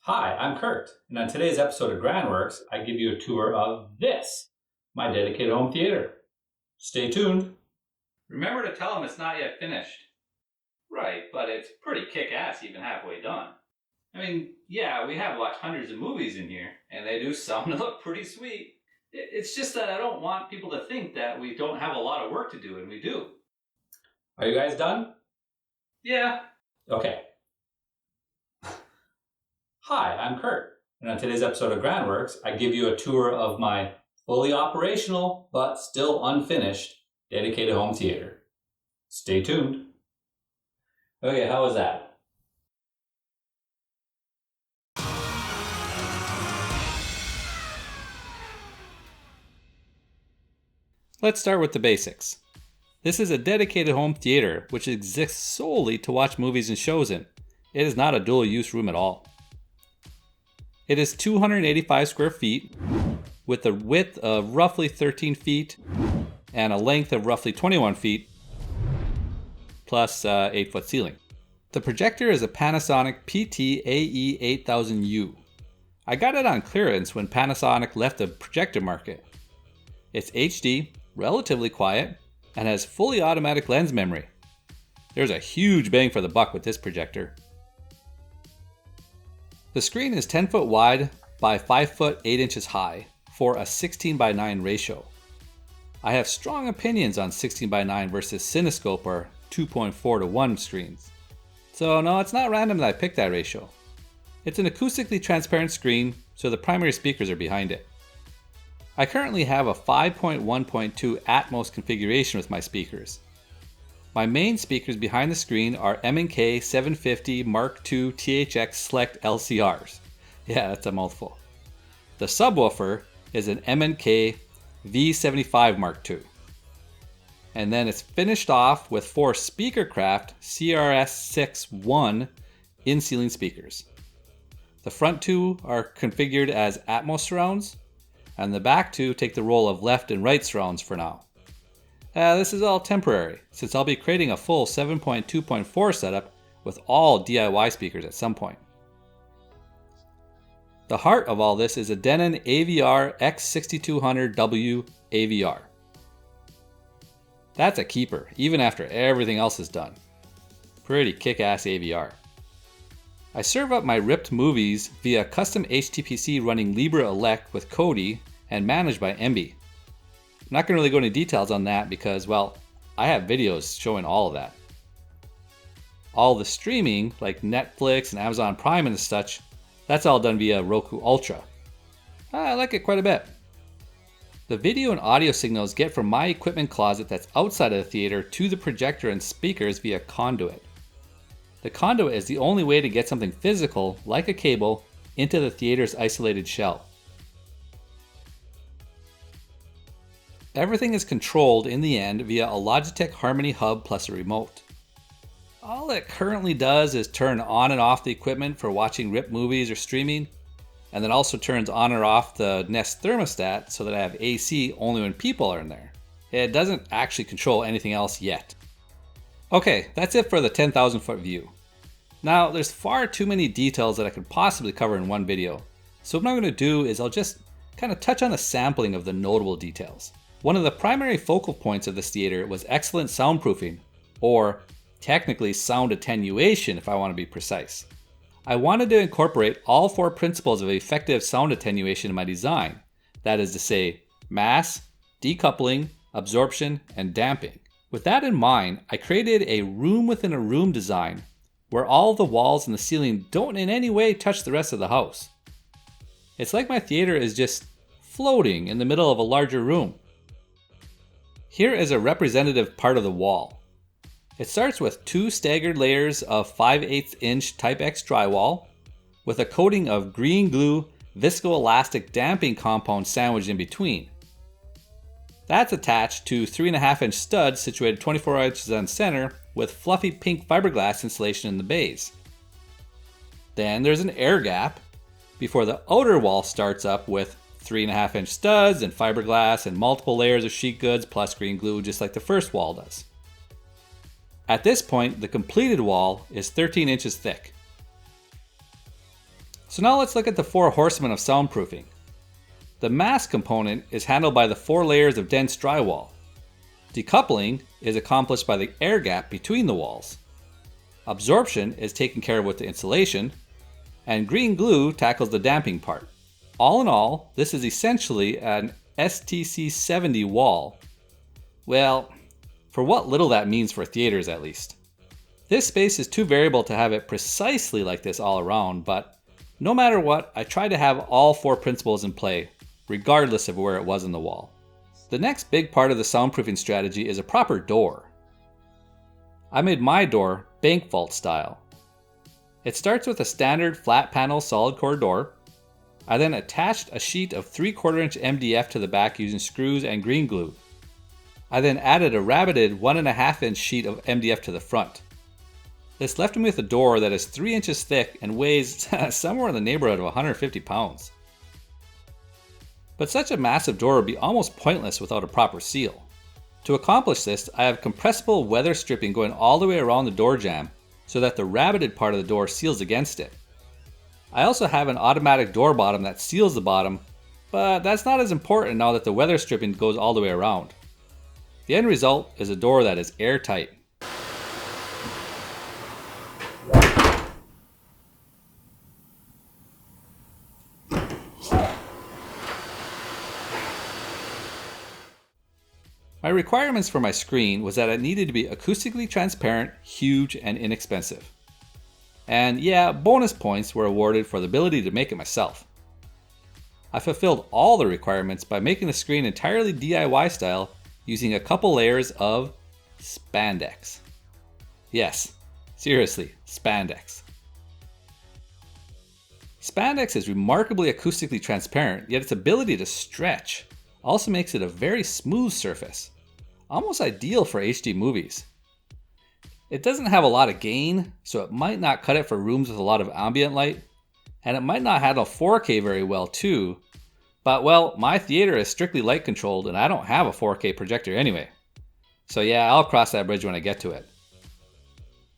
Hi, I'm Kurt, and on today's episode of Granworks, I give you a tour of this, my dedicated home theater. Stay tuned. Remember to tell them it's not yet finished. Right, but it's pretty kick-ass even halfway done. I mean, yeah, we have watched hundreds of movies in here, and they do some that look pretty sweet. It's just that I don't want people to think that we don't have a lot of work to do, and we do. Are you guys done? Yeah. Okay. Hi, I'm Kurt, and on today's episode of Granworks, I give you a tour of my fully operational, but still unfinished, dedicated home theater. Stay tuned. Okay, how was that? Let's start with the basics. This is a dedicated home theater which exists solely to watch movies and shows in. It is not a dual-use room at all. It is 285 square feet with a width of roughly 13 feet and a length of roughly 21 feet plus 8-foot ceiling. The projector is a Panasonic PT-AE8000U. I got it on clearance when Panasonic left the projector market. It's HD, relatively quiet, and has fully automatic lens memory. There's a huge bang for the buck with this projector. The screen is 10 foot wide by 5 foot 8 inches high for a 16:9 ratio. I have strong opinions on 16:9 versus Cinescope or 2.4:1 screens. So no, it's not random that I picked that ratio. It's an acoustically transparent screen, so the primary speakers are behind it. I currently have a 5.1.2 Atmos configuration with my speakers. My main speakers behind the screen are MKII 750 Mark II THX Select LCRs. Yeah, that's a mouthful. The subwoofer is an MKII V75 Mark II. And then it's finished off with 4 SpeakerCraft CRS6 One in-ceiling speakers. The front 2 are configured as Atmos surrounds, and the back 2 take the role of left and right surrounds for now. This is all temporary, since I'll be creating a full 7.2.4 setup with all DIY speakers at some point. The heart of all this is a Denon AVR X6200W AVR. That's a keeper, even after everything else is done. Pretty kick-ass AVR. I serve up my ripped movies via custom HTPC running LibreElec with Kodi and managed by Emby. I'm not going to really go into details on that because, well, I have videos showing all of that. All the streaming, like Netflix and Amazon Prime and such, that's all done via Roku Ultra. I like it quite a bit. The video and audio signals get from my equipment closet that's outside of the theater to the projector and speakers via Conduit. The conduit is the only way to get something physical, like a cable, into the theater's isolated shell. Everything is controlled in the end via a Logitech Harmony hub plus a remote. All it currently does is turn on and off the equipment for watching ripped movies or streaming, and then also turns on or off the Nest thermostat so that I have AC only when people are in there. It doesn't actually control anything else yet. Okay, that's it for the 10,000 foot view. Now, there's far too many details that I could possibly cover in one video, so what I'm going to do is I'll just kind of touch on a sampling of the notable details. One of the primary focal points of this theater was excellent soundproofing, or technically sound attenuation if I want to be precise. I wanted to incorporate all 4 principles of effective sound attenuation in my design, that is to say, mass, decoupling, absorption, and damping. With that in mind, I created a room within a room design where all the walls and the ceiling don't in any way touch the rest of the house. It's like my theater is just floating in the middle of a larger room. Here is a representative part of the wall. It starts with 2 staggered layers of 5/8 inch Type X drywall with a coating of green glue viscoelastic damping compound sandwiched in between. That's attached to 3.5 inch studs situated 24 inches on center with fluffy pink fiberglass insulation in the bays. Then there's an air gap before the outer wall starts up with 3.5 inch studs and fiberglass and multiple layers of sheet goods plus green glue just like the first wall does. At this point, the completed wall is 13 inches thick. So now let's look at the 4 horsemen of soundproofing. The mask component is handled by the 4 layers of dense drywall. Decoupling is accomplished by the air gap between the walls. Absorption is taken care of with the insulation, and green glue tackles the damping part. All in all, this is essentially an STC 70 wall. Well, for what little that means for theaters at least. This space is too variable to have it precisely like this all around, but no matter what, I tried to have all 4 principles in play, regardless of where it was in the wall. The next big part of the soundproofing strategy is a proper door. I made my door bank vault style. It starts with a standard flat panel solid core door. I then attached a sheet of 3/4 inch MDF to the back using screws and green glue. I then added a rabbited 1.5 inch sheet of MDF to the front. This left me with a door that is 3 inches thick and weighs somewhere in the neighborhood of 150 pounds. But such a massive door would be almost pointless without a proper seal. To accomplish this, I have compressible weather stripping going all the way around the door jamb so that the rabbited part of the door seals against it. I also have an automatic door bottom that seals the bottom, but that's not as important now that the weather stripping goes all the way around. The end result is a door that is airtight. My requirements for my screen was that it needed to be acoustically transparent, huge, and inexpensive. And yeah, bonus points were awarded for the ability to make it myself. I fulfilled all the requirements by making the screen entirely DIY style using a couple layers of Spandex. Yes, seriously, Spandex. Spandex is remarkably acoustically transparent, yet its ability to stretch also makes it a very smooth surface, almost ideal for HD movies. It doesn't have a lot of gain, so it might not cut it for rooms with a lot of ambient light, and it might not handle 4K very well too, but well, my theater is strictly light controlled and I don't have a 4K projector anyway. So yeah, I'll cross that bridge when I get to it.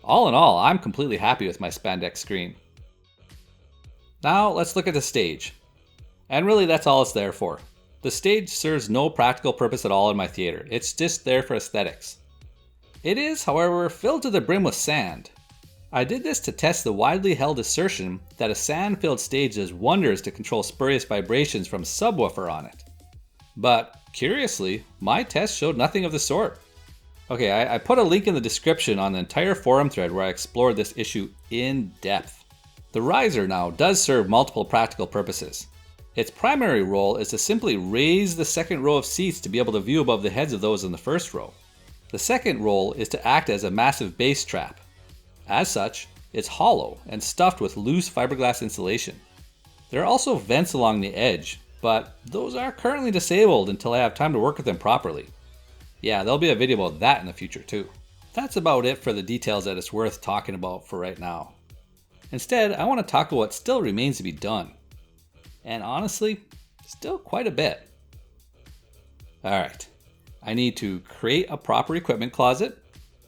All in all, I'm completely happy with my Spandex screen. Now let's look at the stage. And really that's all it's there for. The stage serves no practical purpose at all in my theater, it's just there for aesthetics. It is, however, filled to the brim with sand. I did this to test the widely held assertion that a sand-filled stage does wonders to control spurious vibrations from Subwoofer on it. But, curiously, my test showed nothing of the sort. Okay, I put a link in the description on the entire forum thread where I explored this issue in depth. The riser now does serve multiple practical purposes. Its primary role is to simply raise the second row of seats to be able to view above the heads of those in the first row. The second role is to act as a massive bass trap. As such, it's hollow and stuffed with loose fiberglass insulation. There are also vents along the edge, but those are currently disabled until I have time to work with them properly. Yeah, there'll be a video about that in the future too. That's about it for the details that it's worth talking about for right now. Instead, I want to talk about what still remains to be done. And honestly, still quite a bit. Alright. I need to create a proper equipment closet,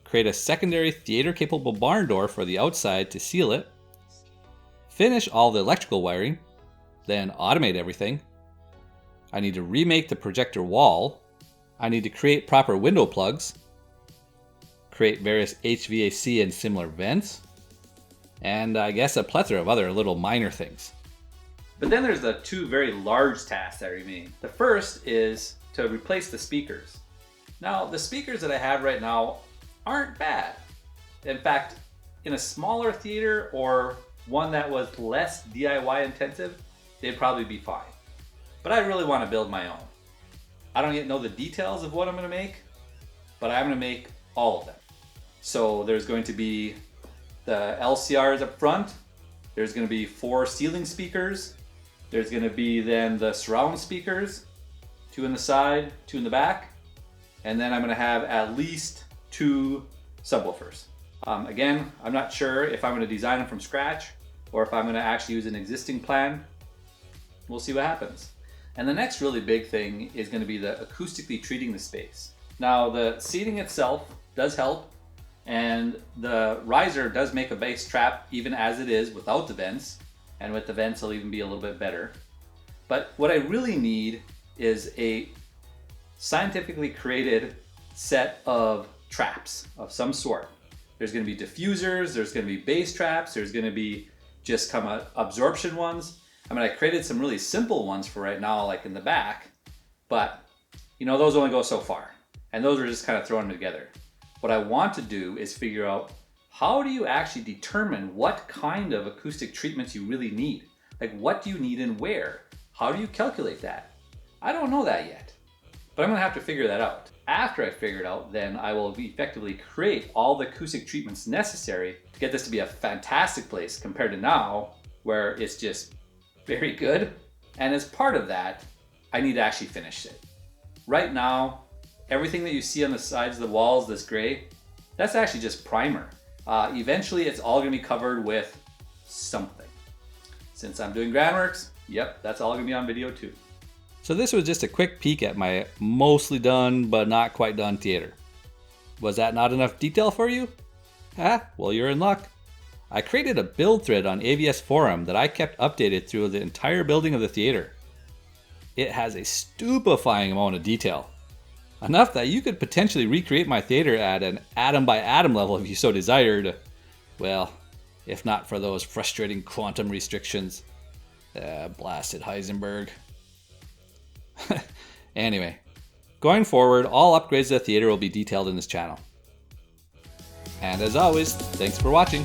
create a secondary theater capable barn door for the outside to seal it, finish all the electrical wiring, then automate everything. I need to remake the projector wall. I need to create proper window plugs, create various HVAC and similar vents, and I guess a plethora of other little minor things. But then there's the 2 very large tasks that remain. The first is to replace the speakers. Now, the speakers that I have right now aren't bad. In fact, in a smaller theater or one that was less DIY intensive, they'd probably be fine. But I really want to build my own. I don't yet know the details of what I'm going to make, but I'm going to make all of them. So there's going to be the LCRs up front, there's going to be 4 ceiling speakers, there's going to be then the surround speakers, 2 in the side, 2 in the back, and then I'm going to have at least 2 subwoofers. Again, I'm not sure if I'm going to design them from scratch or if I'm going to actually use an existing plan. We'll see what happens. And the next really big thing is going to be the acoustically treating the space. Now, the seating itself does help, and the riser does make a bass trap even as it is without the vents. and with the vents it'll even be a little bit better. But what I really need is a scientifically created set of traps of some sort. There's going to be diffusers, there's going to be bass traps, there's going to be just absorption ones. I mean, I created some really simple ones for right now, like in the back, but you know, those only go so far. And those are just kind of throwing together. What I want to do is figure out, how do you actually determine what kind of acoustic treatments you really need? Like, what do you need and where? How do you calculate that? I don't know that yet, but I'm gonna have to figure that out. After I figure it out, then I will effectively create all the acoustic treatments necessary to get this to be a fantastic place compared to now, where it's just very good. And as part of that, I need to actually finish it. Right now, everything that you see on the sides of the walls, this gray, that's actually just primer. Eventually, it's all gonna be covered with something. Since I'm doing Granworks, yep, that's all gonna be on video too. So this was just a quick peek at my mostly done, but not quite done theater. Was that not enough detail for you? Well, you're in luck. I created a build thread on AVS Forum that I kept updated through the entire building of the theater. It has a stupefying amount of detail. Enough that you could potentially recreate my theater at an atom by atom level if you so desired. Well, if not for those frustrating quantum restrictions. Blasted Heisenberg. Anyway, going forward, all upgrades to the theater will be detailed in this channel. And as always, thanks for watching.